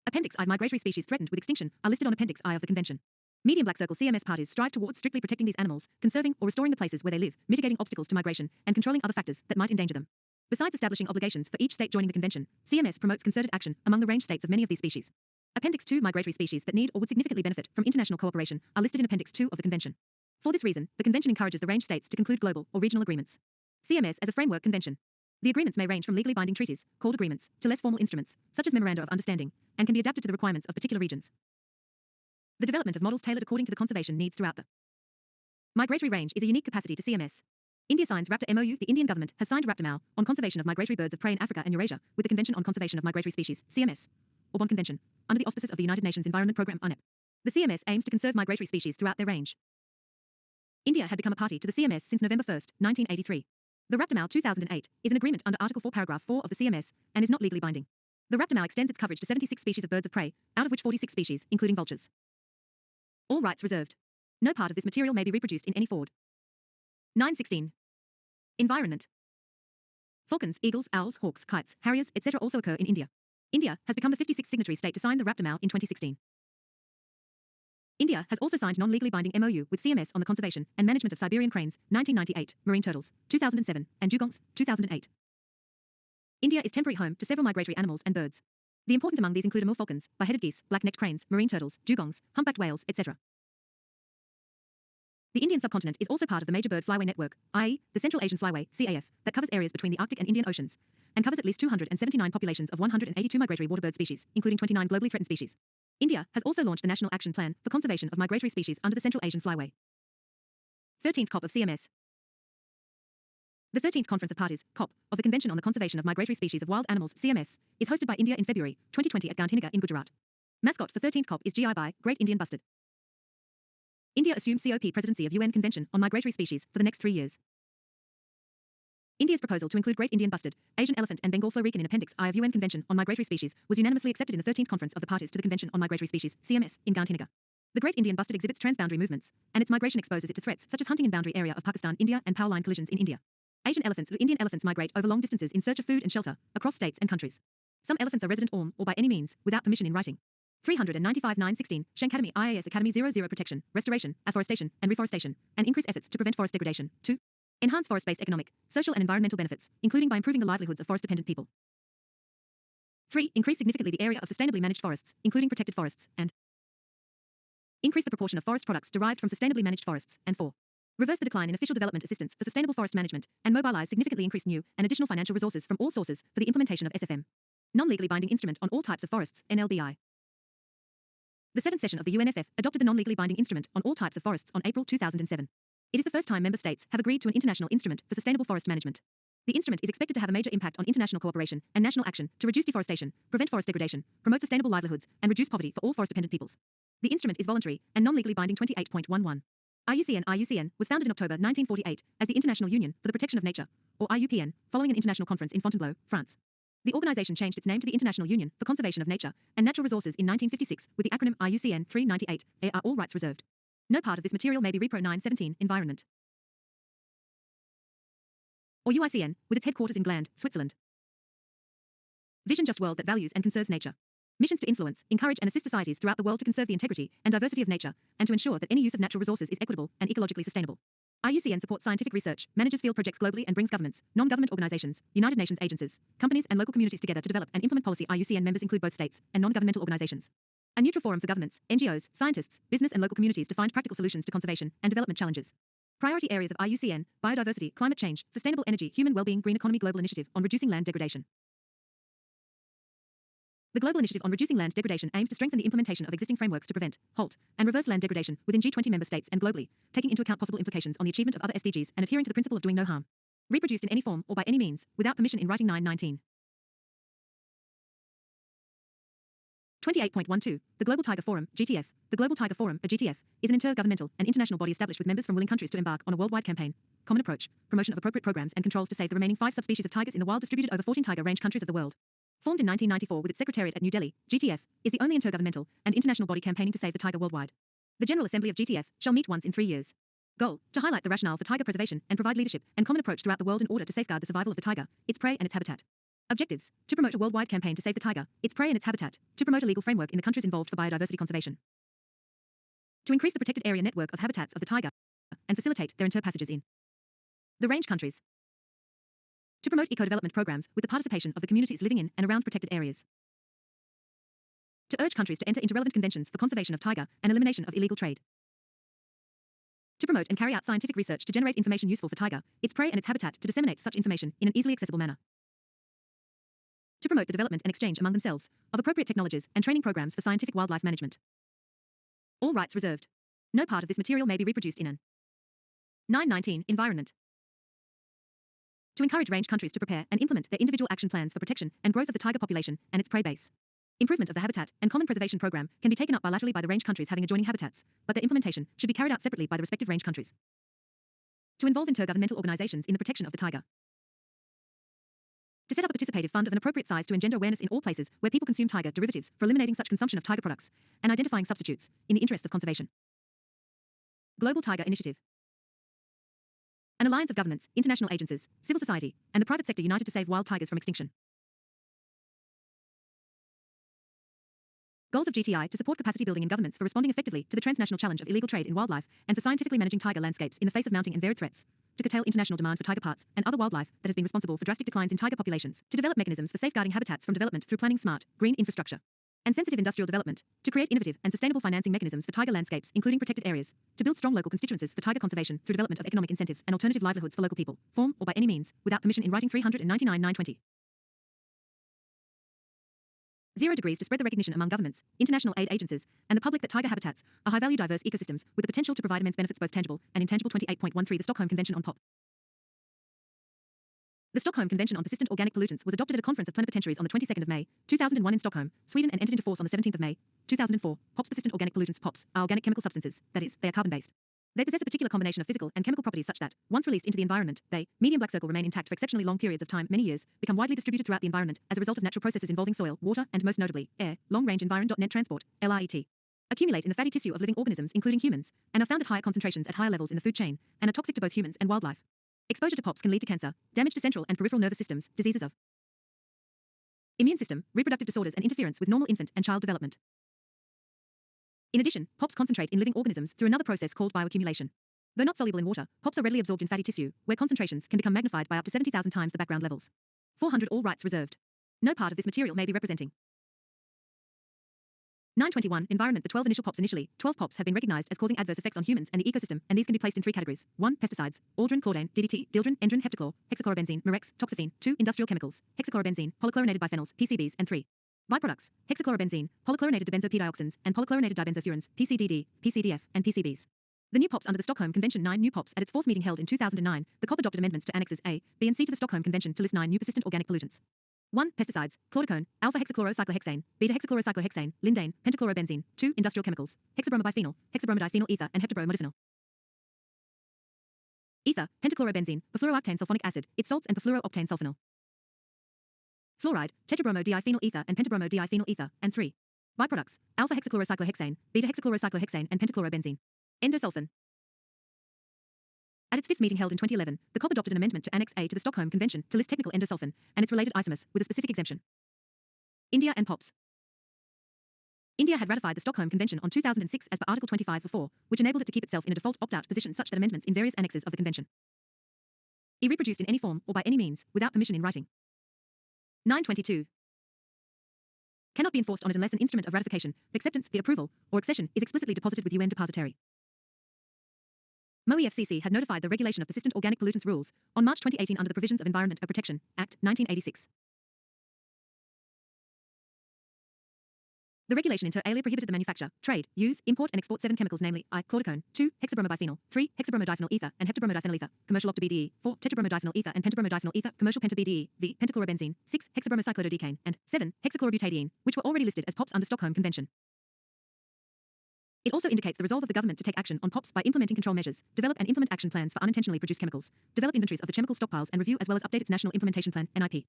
Appendix I. Migratory species threatened with extinction are listed on Appendix I of the Convention. Medium black circle CMS parties strive towards strictly protecting these animals, conserving or restoring the places where they live, mitigating obstacles to migration, and controlling other factors that might endanger them. Besides establishing obligations for each state joining the convention, CMS promotes concerted action among the range states of many of these species. Appendix II. Migratory species that need or would significantly benefit from international cooperation are listed in Appendix II of the convention. For this reason, the convention encourages the range states to conclude global or regional agreements. CMS as a framework convention. The agreements may range from legally binding treaties, called agreements, to less formal instruments, such as memoranda of understanding, and can be adapted to the requirements of particular regions. The development of models tailored according to the conservation needs throughout the migratory range is a unique capacity to CMS. India signs Raptor MOU. The Indian government has signed Raptor MOU on conservation of migratory birds of prey in Africa and Eurasia with the Convention on Conservation of Migratory Species, CMS, or Bonn Convention, under the auspices of the United Nations Environment Programme, UNEP. The CMS aims to conserve migratory species throughout their range. India had become a party to the CMS since November 1, 1983. The Raptor MOU 2008 is an agreement under Article 4, Paragraph 4 of the CMS and is not legally binding. The Raptor MOU extends its coverage to 76 species of birds of prey, out of which 46 species, including vultures. All rights reserved. No part of this material may be reproduced in any form. 9.16. Environment. Falcons, eagles, owls, hawks, kites, harriers, etc. also occur in India. India has become the 56th signatory state to sign the Raptor MOU in 2016. India has also signed non-legally binding MOU with CMS on the conservation and management of Siberian cranes, 1998, marine turtles, 2007, and dugongs, 2008. India is temporary home to several migratory animals and birds. The important among these include amur falcons, bar-headed geese, black-necked cranes, marine turtles, dugongs, humpbacked whales, etc. The Indian subcontinent is also part of the major bird flyway network, i.e., the Central Asian Flyway, CAF, that covers areas between the Arctic and Indian Oceans, and covers at least 279 populations of 182 migratory water bird species, including 29 globally threatened species. India has also launched the National Action Plan for Conservation of Migratory Species under the Central Asian Flyway. 13th COP of CMS. The 13th Conference of Parties, COP, of the Convention on the Conservation of Migratory Species of Wild Animals, CMS, is hosted by India in February 2020 at Gandhinagar in Gujarat. Mascot for 13th COP is GI by Great Indian Bustard. India assumes COP presidency of UN Convention on Migratory Species for the next 3 years. India's proposal to include Great Indian Bustard, Asian elephant and Bengal florican in Appendix I of UN Convention on Migratory Species was unanimously accepted in the 13th Conference of the Parties to the Convention on Migratory Species, CMS, in Gandhinagar. The Great Indian Bustard exhibits transboundary movements, and its migration exposes it to threats such as hunting in boundary area of Pakistan, India, and power line collisions in India. Asian elephants. Indian elephants migrate over long distances in search of food and shelter, across states and countries. Some elephants are resident or by any means, without permission in writing. 395-916, Shankar IAS Academy 00 Protection, Restoration, Afforestation, and Reforestation, and increase efforts to prevent forest degradation. 2. Enhance forest-based economic, social and environmental benefits, including by improving the livelihoods of forest-dependent people. 3. Increase significantly the area of sustainably managed forests, including protected forests, and increase the proportion of forest products derived from sustainably managed forests, and 4. Reverse the decline in official development assistance for sustainable forest management, and mobilize significantly increased new and additional financial resources from all sources for the implementation of SFM. Non-legally binding instrument on all types of forests, NLBI. The 7th session of the UNFF adopted the non-legally binding instrument on all types of forests on April 2007. It is the first time member states have agreed to an international instrument for sustainable forest management. The instrument is expected to have a major impact on international cooperation and national action to reduce deforestation, prevent forest degradation, promote sustainable livelihoods, and reduce poverty for all forest-dependent peoples. The instrument is voluntary and non-legally binding. 28.11. IUCN was founded in October 1948 as the International Union for the Protection of Nature, or IUPN, following an international conference in Fontainebleau, France. The organization changed its name to the International Union for Conservation of Nature and Natural Resources in 1956 with the acronym IUCN 398. Are all rights reserved. No part of this material may be repro. 9.17. Environment. Or UICN, with its headquarters in Gland, Switzerland. Vision just world that values and conserves nature. Missions to influence, encourage and assist societies throughout the world to conserve the integrity and diversity of nature, and to ensure that any use of natural resources is equitable and ecologically sustainable. IUCN supports scientific research, manages field projects globally and brings governments, non-government organizations, United Nations agencies, companies and local communities together to develop and implement policy. IUCN members include both states and non-governmental organizations. A neutral forum for governments, NGOs, scientists, business and local communities to find practical solutions to conservation and development challenges. Priority areas of IUCN: biodiversity, climate change, sustainable energy, human well-being, green economy. Global Initiative on Reducing Land Degradation. The Global Initiative on Reducing Land Degradation aims to strengthen the implementation of existing frameworks to prevent, halt, and reverse land degradation within G20 member states and globally, taking into account possible implications on the achievement of other SDGs and adhering to the principle of doing no harm. Reproduced in any form or by any means, without permission in writing. 9.19. 28.12. The Global Tiger Forum, GTF. The Global Tiger Forum, a GTF, is an intergovernmental and international body established with members from willing countries to embark on a worldwide campaign, common approach, promotion of appropriate programs and controls to save the remaining 5 subspecies of tigers in the wild distributed over 14 tiger range countries of the world. Formed in 1994 with its secretariat at New Delhi, GTF is the only intergovernmental and international body campaigning to save the tiger worldwide. The General Assembly of GTF shall meet once in 3 years. Goal: to highlight the rationale for tiger preservation and provide leadership and common approach throughout the world in order to safeguard the survival of the tiger, its prey and its habitat. Objectives: to promote a worldwide campaign to save the tiger, its prey and its habitat, to promote a legal framework in the countries involved for biodiversity conservation, to increase the protected area network of habitats of the tiger, and facilitate their inter-passages in the range countries, to promote eco-development programs with the participation of the communities living in and around protected areas, to urge countries to enter into relevant conventions for conservation of tiger and elimination of illegal trade, to promote and carry out scientific research to generate information useful for tiger, its prey and its habitat, to disseminate such information in an easily accessible manner, to promote the development and exchange among themselves of appropriate technologies and training programs for scientific wildlife management. All rights reserved. No part of this material may be reproduced in an 919 environment. To encourage range countries to prepare and implement their individual action plans for protection and growth of the tiger population and its prey base. Improvement of the habitat and common preservation program can be taken up bilaterally by the range countries having adjoining habitats, but their implementation should be carried out separately by the respective range countries. To involve intergovernmental organizations in the protection of the tiger. To set up a participative fund of an appropriate size to engender awareness in all places where people consume tiger derivatives for eliminating such consumption of tiger products and identifying substitutes in the interests of conservation. Global Tiger Initiative. An alliance of governments, international agencies, civil society, and the private sector united to save wild tigers from extinction. Goals of GTI: to support capacity building in governments for responding effectively to the transnational challenge of illegal trade in wildlife and for scientifically managing tiger landscapes in the face of mounting and varied threats, to curtail international demand for tiger parts and other wildlife that has been responsible for drastic declines in tiger populations, to develop mechanisms for safeguarding habitats from development through planning smart, green infrastructure and sensitive industrial development, to create innovative and sustainable financing mechanisms for tiger landscapes, including protected areas, to build strong local constituencies for tiger conservation through development of economic incentives and alternative livelihoods for local people, form or by any means, without permission in writing 399-920. 0 degrees to spread the recognition among governments, international aid agencies, and the public that tiger habitats are high-value diverse ecosystems with the potential to provide immense benefits both tangible and intangible. 28.13 The Stockholm Convention on POP. The Stockholm Convention on Persistent Organic Pollutants was adopted at a conference of plenipotentiaries on the 22nd of May, 2001 in Stockholm, Sweden and entered into force on the 17th of May, 2004. POPs. Persistent organic pollutants. POPs are organic chemical substances, that is, they are carbon-based. They possess a particular combination of physical and chemical properties such that, once released into the environment, they, medium black circle, remain intact for exceptionally long periods of time, many years, become widely distributed throughout the environment as a result of natural processes involving soil, water, and most notably, air, long-range environment.net transport, LRET. Accumulate in the fatty tissue of living organisms, including humans, and are found at higher concentrations at higher levels in the food chain, and are toxic to both humans and wildlife. Exposure to POPs can lead to cancer, damage to central and peripheral nervous systems, diseases of immune system, reproductive disorders, and interference with normal infant and child development. In addition, POPs concentrate in living organisms through another process called bioaccumulation. Though not soluble in water, POPs are readily absorbed in fatty tissue, where concentrations can become magnified by up to 70,000 times the background levels. 400 All rights reserved. No part of this material may be representing. 921 Environment. The 12 initial POPs. Initially, 12 POPs have been recognized as causing adverse effects on humans and the ecosystem, and these can be placed in 3 categories. 1. Pesticides: aldrin, chlordane, DDT, dildrin, endrin, heptachlor, hexachlorobenzene, mirex, toxaphene. 2. Industrial chemicals: hexachlorobenzene, polychlorinated biphenyls, PCBs, and 3. Byproducts: hexachlorobenzene, polychlorinated dibenzopdioxins, and polychlorinated dibenzofurans, PCDD, PCDF, and PCBs. The new POPs under the Stockholm Convention. 9 new POPs. At its 4th meeting held in 2009, the COP adopted amendments to Annexes A, B, and C to the Stockholm Convention to list 9 new persistent organic pollutants. 1. Pesticides: chlordacone, alpha-hexachlorocyclohexane, beta-hexachlorocyclohexane, lindane, pentachlorobenzene. 2. Industrial chemicals: hexabromobiphenyl, hexabromodiphenyl ether, and heptabromodiphenyl ether, pentachlorobenzene, perfluorooctane sulfonic acid, its salts, and perfluorooctane sulfonyl fluoride, tetrabromodiphenyl ether, and pentabromodiphenyl ether, and 3. Byproducts: alpha-hexachlorocyclohexane, beta-hexachlorocyclohexane, and pentachlorobenzene. Endosulfan. At its 5th meeting held in 2011, the COP adopted an amendment to Annex A to the Stockholm Convention to list technical endosulfan and its related isomers with a specific exemption. India and POPs. India had ratified the Stockholm Convention on 2006 as per Article 25(4), which enabled it to keep itself in a default opt-out position such that amendments in various annexes of the convention be reproduced in any form or by any means without permission in writing. 922 cannot be enforced on it unless an instrument of ratification, the acceptance, the approval, or accession is explicitly deposited with UN depositary. MOE FCC had notified the Regulation of Persistent Organic Pollutants Rules on March 2018 under the provisions of Environment Protection Act 1986. The regulation inter alia prohibited the manufacture, trade, use, import, and export 7 chemicals, namely I. Chlordacone, 2. Hexabromobiphenyl, 3. Hexabromodiphenyl ether and heptabromodiphenyl ether, commercial octa-BDE, 4. Tetrabromodiphenyl ether and pentabromodiphenyl ether, commercial penta-BDE, v. Pentachlorobenzene, 6. Hexabromociclododecane, and 7. Hexachlorobutadiene, which were already listed as POPs under Stockholm Convention. It also indicates the resolve of the government to take action on POPs by implementing control measures, develop and implement action plans for unintentionally produced chemicals, develop inventories of the chemical stockpiles, and review as well as update its National Implementation Plan, NIP.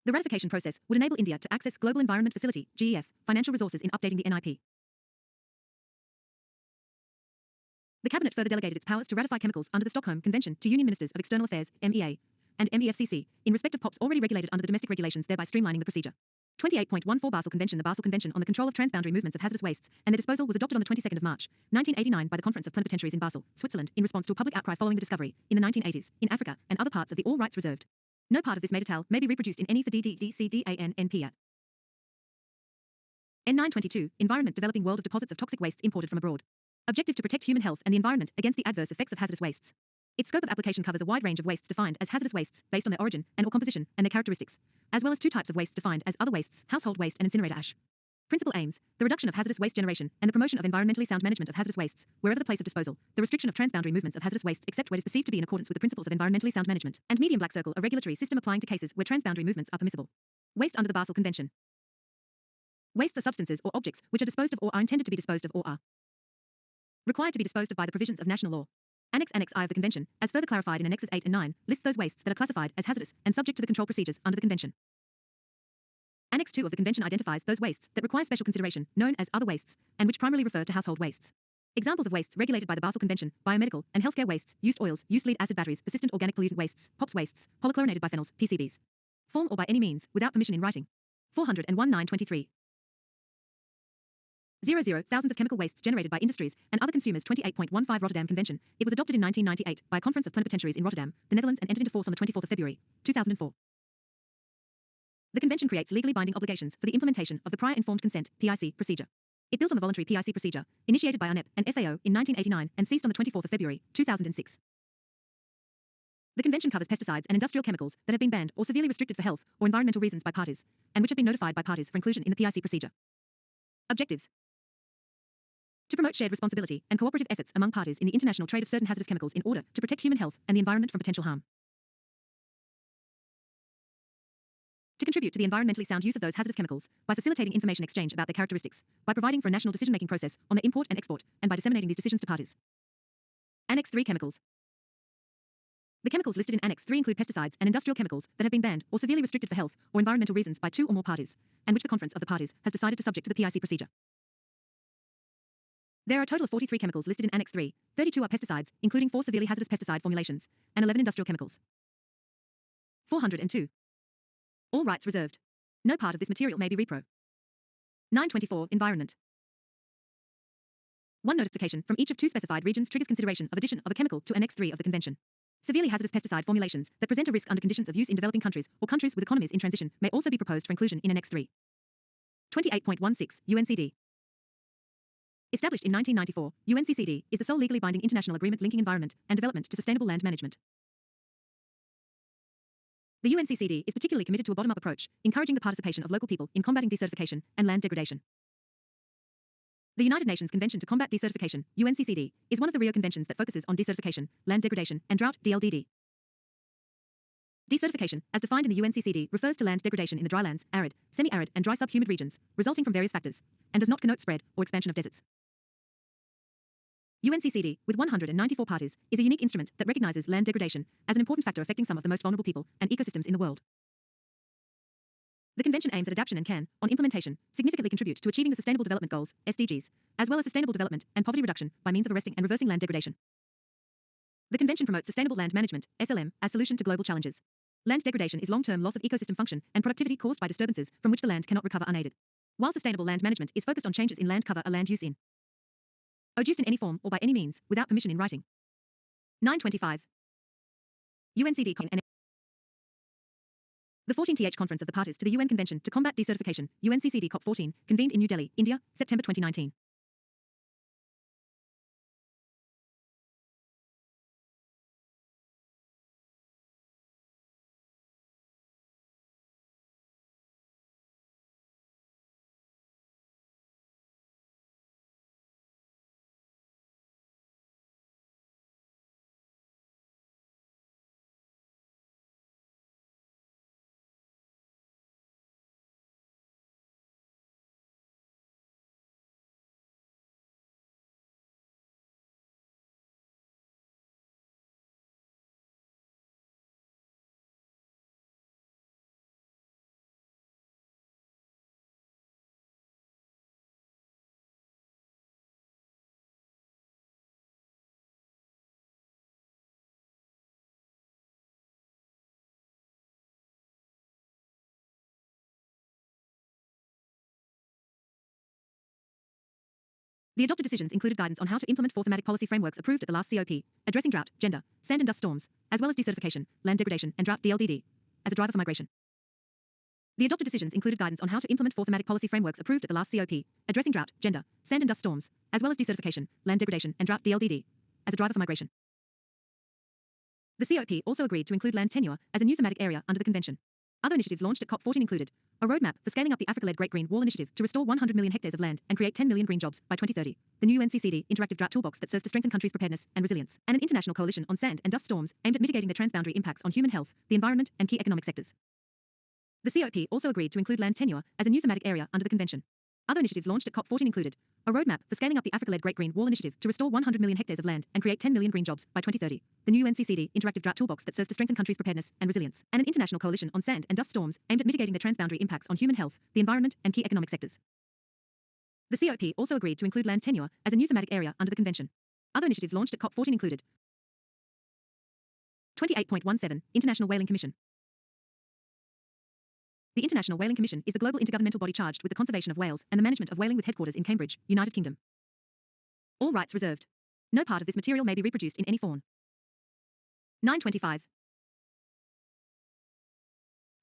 The ratification process would enable India to access Global Environment Facility, GEF, financial resources in updating the NIP. The Cabinet further delegated its powers to ratify chemicals under the Stockholm Convention to Union Ministers of External Affairs, MEA, and MEFCC, in respect of POPs already regulated under the domestic regulations, thereby streamlining the procedure. 28.14 Basel Convention. The Basel Convention on the Control of Transboundary Movements of Hazardous Wastes and their Disposal was adopted on the 22nd of March, 1989 by the Conference of Plenipotentiaries in Basel, Switzerland, in response to a public outcry following the discovery, in the 1980s, in Africa and other parts of the all rights reserved. No part of this metatal may be reproduced in any for DDDCDAN N922, Environment Developing World of Deposits of Toxic Wastes Imported from Abroad. Objective to protect human health and the environment against the adverse effects of hazardous wastes. Its scope of application covers a wide range of wastes defined as hazardous wastes based on their origin and/or composition and their characteristics, as well as two types of wastes defined as other wastes, household waste and incinerator ash. Principal aims: the reduction of hazardous waste generation and the promotion of environmentally sound management of hazardous wastes, wherever the place of disposal, the restriction of transboundary movements of hazardous wastes except where it is perceived to be in accordance with the principles of environmentally sound management, and medium black circle, a regulatory system applying to cases where transboundary movements are permissible. Waste under the Basel Convention. Wastes are substances or objects which are disposed of or are intended to be disposed of or are required to be disposed of by the provisions of national law. Annex I of the Convention, as further clarified in Annexes 8 and 9, lists those wastes that are classified as hazardous and subject to the control procedures under the Convention. Annex II of the Convention identifies those wastes that require special consideration, known as other wastes, and which primarily refer to household wastes. Examples of wastes regulated by the Basel Convention: biomedical and healthcare wastes, used oils, used lead acid batteries, persistent organic pollutant wastes, POPs wastes, polychlorinated biphenyls, PCBs. Form or by any means, without permission in writing. 401-923. 00 Thousands of chemical wastes generated by industries and other consumers. 28.15 Rotterdam Convention. It was adopted in 1998 by a Conference of Plenipotentiaries in Rotterdam, the Netherlands, and entered into force on the 24th of February, 2004. The Convention creates legally binding obligations for the implementation of the Prior Informed Consent (PIC) procedure. It built on the voluntary PIC procedure, initiated by UNEP and FAO in 1989 and ceased on the 24th of February, 2006. The Convention covers pesticides and industrial chemicals that have been banned or severely restricted for health or environmental reasons by parties, and which have been notified by parties for inclusion in the PIC procedure. Objectives: to promote shared responsibility and cooperative efforts among parties in the international trade of certain hazardous chemicals in order to protect human health and the environment from potential harm. To contribute to the environmentally sound use of those hazardous chemicals by facilitating information exchange about their characteristics, by providing for a national decision-making process on their import and export, and by disseminating these decisions to parties. Annex 3 Chemicals. The chemicals listed in Annex 3 include pesticides and industrial chemicals that have been banned or severely restricted for health or environmental reasons by two or more parties, and which the Conference of the Parties has decided to subject to the PIC procedure. There are a total of 43 chemicals listed in Annex 3, 32 are pesticides, including 4 severely hazardous pesticide formulations, and 11 industrial chemicals. 402. All rights reserved. No part of this material may be repro. 924 Environment. One notification from each of two specified regions triggers consideration of addition of a chemical to Annex 3 of the Convention. Severely hazardous pesticide formulations that present a risk under conditions of use in developing countries or countries with economies in transition may also be proposed for inclusion in Annex 3. 28.16 UNCD. Established in 1994, UNCCD is the sole legally binding international agreement linking environment and development to sustainable land management. The UNCCD is particularly committed to a bottom-up approach, encouraging the participation of local people in combating desertification and land degradation. The United Nations Convention to Combat Desertification, UNCCD, is one of the Rio Conventions that focuses on desertification, land degradation, and drought, DLDD. Desertification, as defined in the UNCCD, refers to land degradation in the drylands, arid, semi-arid, and dry subhumid regions, resulting from various factors, and does not connote spread or expansion of deserts. UNCCD, with 194 parties, is a unique instrument that recognizes land degradation as an important factor affecting some of the most vulnerable people and ecosystems in the world. The Convention aims at adaptation and can, on implementation, significantly contribute to achieving the Sustainable Development Goals, SDGs, as well as sustainable development and poverty reduction by means of arresting and reversing land degradation. The Convention promotes sustainable land management, SLM, as solution to global challenges. Land degradation is long-term loss of ecosystem function and productivity caused by disturbances from which the land cannot recover unaided. While sustainable land management is focused on changes in land cover or land use in used in any form or by any means, without permission in writing. 925. UNCD The 14th Conference of the Parties to the UN Convention to Combat Desertification, UNCCD COP14, convened in New Delhi, India, September 2019. The adopted decisions included guidance on how to implement four thematic policy frameworks approved at the last COP, addressing drought, gender, sand and dust storms, as well as desertification, land degradation, and drought DLDD, as a driver for migration. The adopted decisions included guidance on how to implement four thematic policy frameworks approved at the last COP, addressing drought, gender, sand and dust storms, as well as desertification, land degradation, and drought DLDD, as a driver for migration. The COP also agreed to include land tenure as a new thematic area under the convention. Other initiatives launched at COP14 included a roadmap for scaling up the Africa-led Great Green Wall Initiative to restore 100 million hectares of land and create 10 million green jobs by 2030, the new UNCCD interactive drought toolbox that serves to strengthen countries' preparedness and resilience, and an international coalition on sand and dust storms aimed at mitigating their transboundary impacts on human health, the environment, and key economic sectors. The COP also agreed to include land tenure as a new thematic area under the convention. Other initiatives launched at COP14 included a roadmap for scaling up the Africa-led Great Green Wall Initiative to restore 100 million hectares of land and create 10 million green jobs by 2030, the new UNCCD interactive drought toolbox that serves to strengthen countries' preparedness and resilience, and an international coalition on sand and dust storms aimed at mitigating their transboundary impacts on human health, the environment, and key economic sectors. The COP also agreed to include land tenure as a new thematic area under the convention. Other initiatives launched at COP14 included 28.17 International Whaling Commission. The International Whaling Commission is the global intergovernmental body charged with the conservation of whales and the management of whaling with headquarters in Cambridge, United Kingdom. All rights reserved. No part of this material may be reproduced in any form. 925.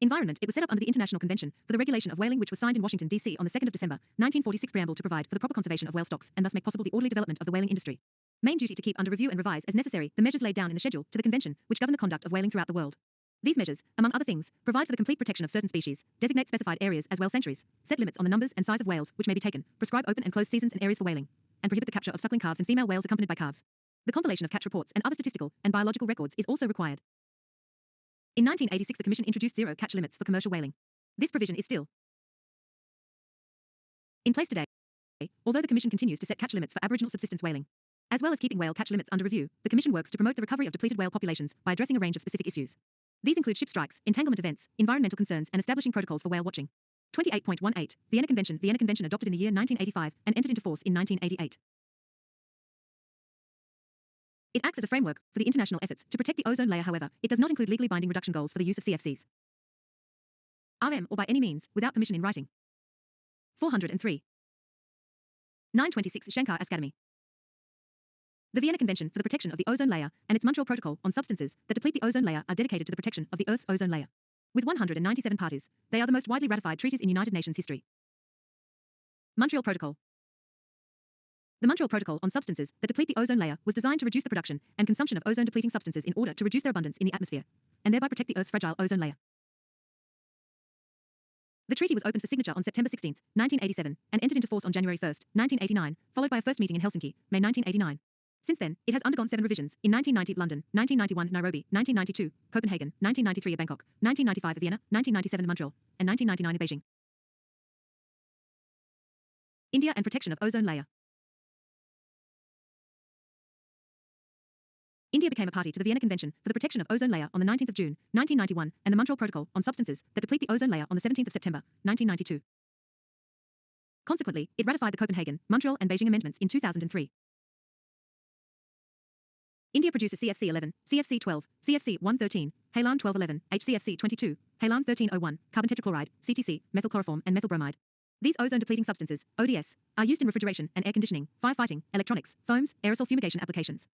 Environment. It was set up under the International Convention for the Regulation of Whaling, which was signed in Washington, D.C. on the 2nd of December, 1946 preamble to provide for the proper conservation of whale stocks and thus make possible the orderly development of the whaling industry. Main duty to keep under review and revise as necessary the measures laid down in the schedule to the convention, which govern the conduct of whaling throughout the world. These measures, among other things, provide for the complete protection of certain species, designate specified areas as whale sanctuaries, set limits on the numbers and size of whales which may be taken, prescribe open and closed seasons and areas for whaling, and prohibit the capture of suckling calves and female whales accompanied by calves. The compilation of catch reports and other statistical and biological records is also required. In 1986, the Commission introduced zero catch limits for commercial whaling. This provision is still in place today, although the Commission continues to set catch limits for Aboriginal subsistence whaling. As well as keeping whale catch limits under review, the Commission works to promote the recovery of depleted whale populations by addressing a range of specific issues. These include ship strikes, entanglement events, environmental concerns, and establishing protocols for whale watching. 28.18 Vienna Convention adopted in the year 1985 and entered into force in 1988. It acts as a framework for the international efforts to protect the ozone layer. However, it does not include legally binding reduction goals for the use of CFCs. RM or by any means, without permission in writing. 403. 926 Shankar Academy. The Vienna Convention for the Protection of the Ozone Layer and its Montreal Protocol on substances that deplete the ozone layer are dedicated to the protection of the Earth's ozone layer. With 197 parties, they are the most widely ratified treaties in United Nations history. Montreal Protocol. The Montreal Protocol on substances that deplete the ozone layer was designed to reduce the production and consumption of ozone-depleting substances in order to reduce their abundance in the atmosphere, and thereby protect the Earth's fragile ozone layer. The treaty was opened for signature on September 16, 1987, and entered into force on January 1, 1989, followed by a first meeting in Helsinki, May 1989. Since then, it has undergone 7 revisions, in 1990 London, 1991 Nairobi, 1992 Copenhagen, 1993 Bangkok, 1995 Vienna, 1997 Montreal, and 1999 Beijing. India and protection of ozone layer. India became a party to the Vienna Convention for the Protection of Ozone Layer on the 19th of June, 1991, and the Montreal Protocol on substances that deplete the ozone layer on the 17th of September, 1992. Consequently, it ratified the Copenhagen, Montreal, and Beijing amendments in 2003. India produces CFC 11, CFC 12, CFC 113, halon 1211, HCFC 22, halon 1301, carbon tetrachloride, CTC, methylchloroform, and methylbromide. These ozone-depleting substances, ODS, are used in refrigeration and air conditioning, firefighting, electronics, foams, aerosol fumigation applications.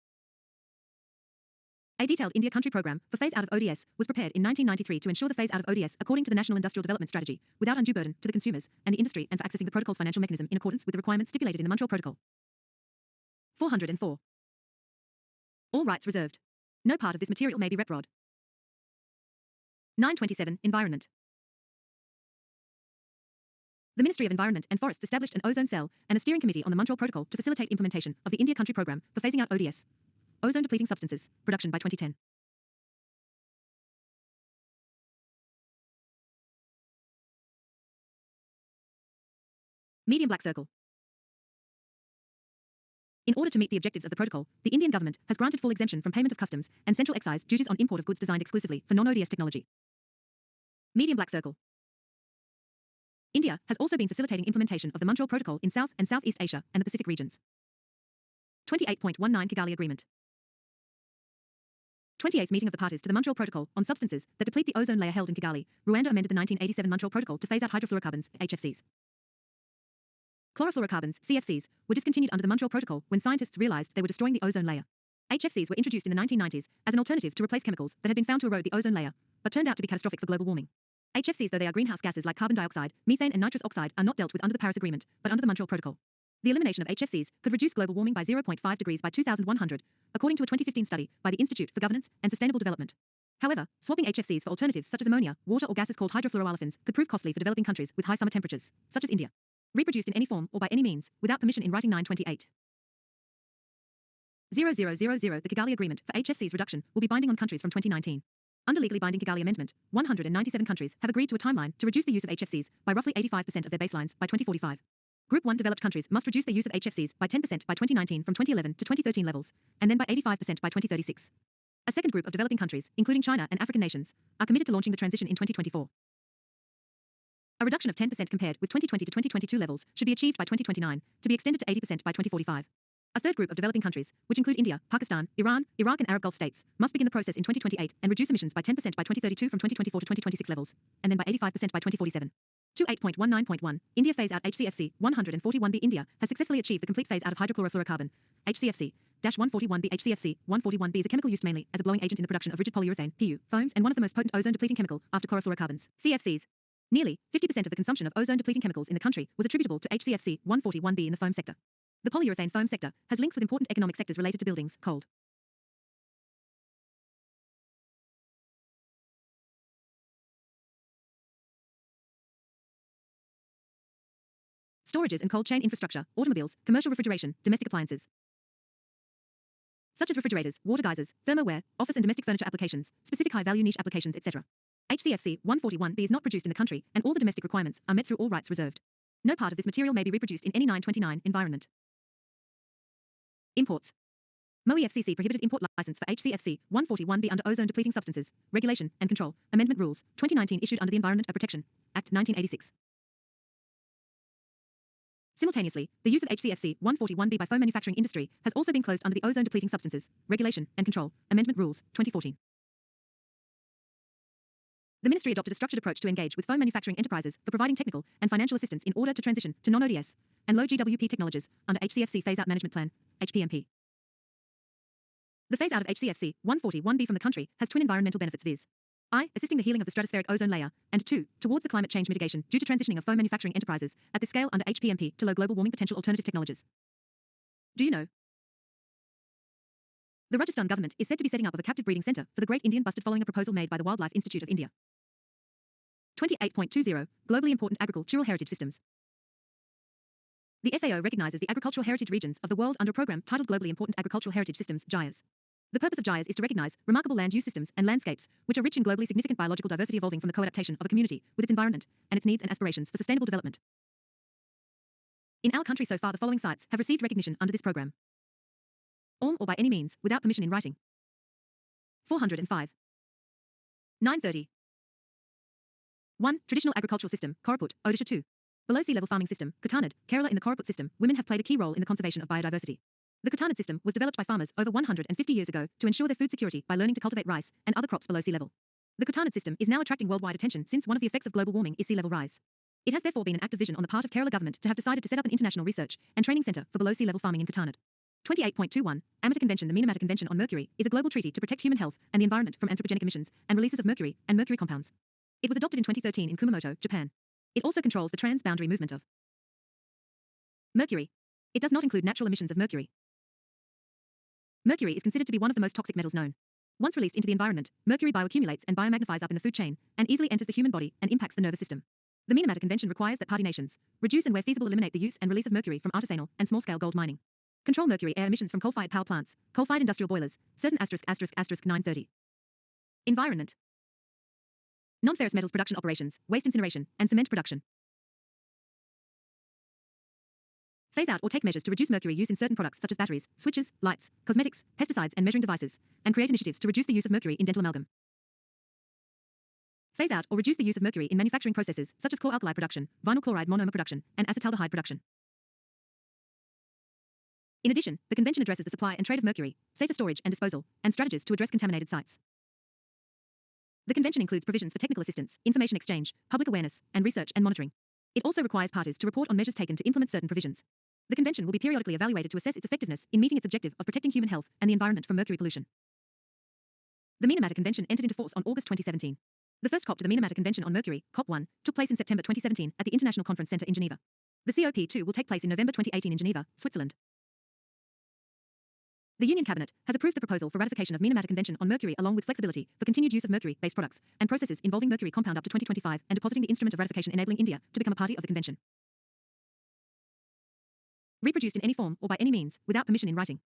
A detailed India country program for phase-out of ODS was prepared in 1993 to ensure the phase-out of ODS according to the National Industrial Development Strategy, without undue burden to the consumers and the industry, and for accessing the protocol's financial mechanism in accordance with the requirements stipulated in the Montreal Protocol. 404. All rights reserved. No part of this material may be reprod. 927 Environment. The Ministry of Environment and Forests established an ozone cell and a steering committee on the Montreal Protocol to facilitate implementation of the India country program for phasing out ODS, ozone-depleting substances, production by 2010. Medium black circle. In order to meet the objectives of the protocol, the Indian government has granted full exemption from payment of customs and central excise duties on import of goods designed exclusively for non-ODS technology. Medium black circle. India has also been facilitating implementation of the Montreal Protocol in South and Southeast Asia and the Pacific regions. 28.19 Kigali Agreement. 28th meeting of the parties to the Montreal Protocol on substances that deplete the ozone layer held in Kigali, Rwanda amended the 1987 Montreal Protocol to phase out hydrofluorocarbons, HFCs. Chlorofluorocarbons, CFCs, were discontinued under the Montreal Protocol when scientists realized they were destroying the ozone layer. HFCs were introduced in the 1990s as an alternative to replace chemicals that had been found to erode the ozone layer, but turned out to be catastrophic for global warming. HFCs, though they are greenhouse gases like carbon dioxide, methane, and nitrous oxide, are not dealt with under the Paris Agreement, but under the Montreal Protocol. The elimination of HFCs could reduce global warming by 0.5 degrees by 2100, according to a 2015 study by the Institute for Governance and Sustainable Development. However, swapping HFCs for alternatives such as ammonia, water, or gases called hydrofluoroolefins could prove costly for developing countries with high summer temperatures, such as India. Reproduced in any form or by any means, without permission in writing 928. 0000 The Kigali Agreement for HFCs reduction will be binding on countries from 2019. Under legally binding Kigali Amendment, 197 countries have agreed to a timeline to reduce the use of HFCs by roughly 85% of their baselines by 2045. Group 1 developed countries must reduce their use of HFCs by 10% by 2019 from 2011 to 2013 levels, and then by 85% by 2036. A second group of developing countries, including China and African nations, are committed to launching the transition in 2024. A reduction of 10% compared with 2020 to 2022 levels should be achieved by 2029, to be extended to 80% by 2045. A third group of developing countries, which include India, Pakistan, Iran, Iraq, and Arab Gulf states, must begin the process in 2028 and reduce emissions by 10% by 2032 from 2024 to 2026 levels, and then by 85% by 2047. 28.19.1 India phase out HCFC 141B. India has successfully achieved the complete phase out of hydrochlorofluorocarbon, HCFC. 141B. HCFC 141B is a chemical used mainly as a blowing agent in the production of rigid polyurethane PU foams and one of the most potent ozone-depleting chemical after chlorofluorocarbons, CFCs. Nearly 50% of the consumption of ozone-depleting chemicals in the country was attributable to HCFC 141B in the foam sector. The polyurethane foam sector has links with important economic sectors related to buildings, cold storages and cold chain infrastructure, automobiles, commercial refrigeration, domestic appliances, such as refrigerators, water geysers, thermoware, office and domestic furniture applications, specific high-value niche applications, etc. HCFC 141B is not produced in the country, and all the domestic requirements are met through all rights reserved. No part of this material may be reproduced in any 929 environment. Imports. MOE FCC prohibited import license for HCFC 141B under Ozone Depleting Substances, Regulation and Control, Amendment Rules, 2019 issued under the Environment Protection Act 1986. Simultaneously, the use of HCFC 141B by foam manufacturing industry has also been closed under the Ozone Depleting Substances, Regulation and Control, Amendment Rules, 2014. The ministry adopted a structured approach to engage with foam manufacturing enterprises for providing technical and financial assistance in order to transition to non-ODS and low GWP technologies under HCFC Phase-Out Management Plan, HPMP. The phase-out of HCFC 141B from the country has twin environmental benefits viz. I. Assisting the healing of the stratospheric ozone layer, and 2. Towards the climate change mitigation due to transitioning of foam manufacturing enterprises at this scale under HPMP to low global warming potential alternative technologies. Do you know? The Rajasthan government is said to be setting up a captive breeding centre for the great Indian bustard following a proposal made by the Wildlife Institute of India. 28.20 Globally important agricultural heritage systems. The FAO recognizes the agricultural heritage regions of the world under a program titled Globally Important Agricultural Heritage Systems, GIAS. The purpose of GIAS is to recognize remarkable land use systems and landscapes, which are rich in globally significant biological diversity evolving from the coadaptation of a community with its environment and its needs and aspirations for sustainable development. In our country so far, the following sites have received recognition under this program. All or by any means, without permission in writing. 405. 930. 1. Traditional agricultural system, Koraput, Odisha. 2. Below sea level farming system, Kutanad, Kerala. In the Koraput system, women have played a key role in the conservation of biodiversity. The Kutanad system was developed by farmers over 150 years ago to ensure their food security by learning to cultivate rice and other crops below sea level. The Kutanad system is now attracting worldwide attention since one of the effects of global warming is sea level rise. It has therefore been an active vision on the part of Kerala government to have decided to set up an international research and training centre for below sea level farming in Kutanad. 28.21 Amateur Convention. The Minamata Convention on Mercury is a global treaty to protect human health and the environment from anthropogenic emissions and releases of mercury and mercury compounds. It was adopted in 2013 in Kumamoto, Japan. It also controls the trans-boundary movement of mercury. It does not include natural emissions of mercury. Mercury is considered to be one of the most toxic metals known. Once released into the environment, mercury bioaccumulates and biomagnifies up in the food chain and easily enters the human body and impacts the nervous system. The Minamata Convention requires that party nations reduce and where feasible eliminate the use and release of mercury from artisanal and small-scale gold mining. Control mercury air emissions from coal-fired power plants, coal-fired industrial boilers, certain *** 930. Environment. Non-ferrous metals production operations, waste incineration, and cement production. Phase out or take measures to reduce mercury use in certain products such as batteries, switches, lights, cosmetics, pesticides and measuring devices, and create initiatives to reduce the use of mercury in dental amalgam. Phase out or reduce the use of mercury in manufacturing processes such as chlor-alkali production, vinyl chloride monomer production, and acetaldehyde production. In addition, the Convention addresses the supply and trade of mercury, safer storage and disposal, and strategies to address contaminated sites. The Convention includes provisions for technical assistance, information exchange, public awareness, and research and monitoring. It also requires parties to report on measures taken to implement certain provisions. The convention will be periodically evaluated to assess its effectiveness in meeting its objective of protecting human health and the environment from mercury pollution. The Minamata Convention entered into force on August 2017. The first COP to the Minamata Convention on Mercury, COP1, took place in September 2017 at the International Conference Center in Geneva. The COP2 will take place in November 2018 in Geneva, Switzerland. The Union Cabinet has approved the proposal for ratification of Minamata Convention on Mercury along with flexibility for continued use of mercury-based products and processes involving mercury compound up to 2025 and depositing the instrument of ratification enabling India to become a party of the convention. Reproduced in any form or by any means, without permission in writing.